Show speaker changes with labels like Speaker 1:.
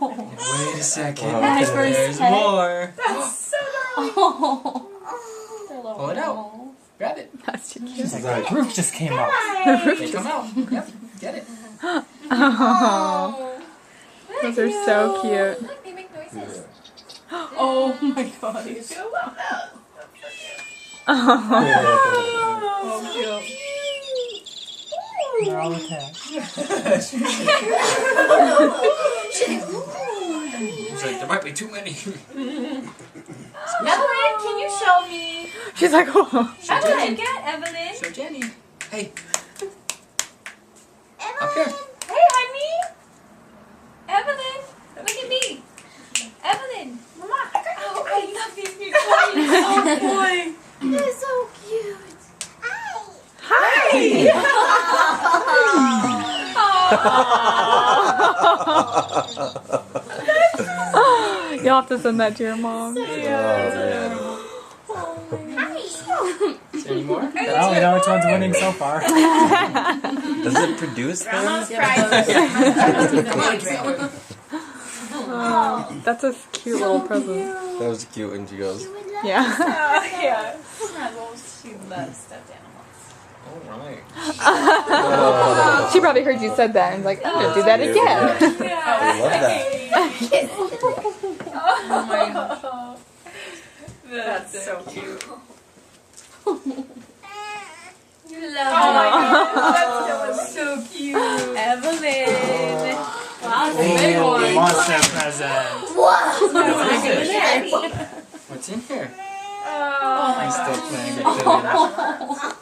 Speaker 1: Wait a second.
Speaker 2: Nice
Speaker 1: There's
Speaker 2: first pet.
Speaker 1: more.
Speaker 3: That's so darling.
Speaker 2: Oh.
Speaker 1: Pull it out. Grab it.
Speaker 2: That's too cute.
Speaker 4: She's like, roof just came out.
Speaker 1: They come out. Yep. Get it.
Speaker 2: Oh. Those are so cute.
Speaker 3: Look, they make noises.
Speaker 2: Oh my gosh.
Speaker 3: I love that.
Speaker 2: Oh.
Speaker 3: Oh, cute.
Speaker 4: They're all attached.
Speaker 1: It's like, there might be too many.
Speaker 3: Evelyn, can you show me?
Speaker 2: She's like, oh.
Speaker 3: Evelyn, get Evelyn.
Speaker 1: So Jenny. Hey. Up here.
Speaker 3: Hey, honey. Evelyn, look at me. Evelyn, Mama. Oh, I love these new toys. Oh boy, they're so cute.
Speaker 2: Hi. You'll have to send that to your mom.
Speaker 1: Is there any more?
Speaker 4: I don't know which one's winning so far.
Speaker 5: Does it produce them?
Speaker 2: That's a cute little present.
Speaker 5: That was cute when she goes.
Speaker 2: Yeah.
Speaker 3: Yeah. She loves stuffed animals.
Speaker 1: Alright.
Speaker 2: She probably heard you said that and was like, I'm gonna do that again.
Speaker 5: I love that.
Speaker 3: Oh my god. That's so cute. You love
Speaker 2: Oh my
Speaker 3: that was so cute. Evelyn. Wow,
Speaker 4: Oh, monster present.
Speaker 1: What's in here?
Speaker 3: Oh my
Speaker 1: I'm
Speaker 3: god.
Speaker 1: still playing with it.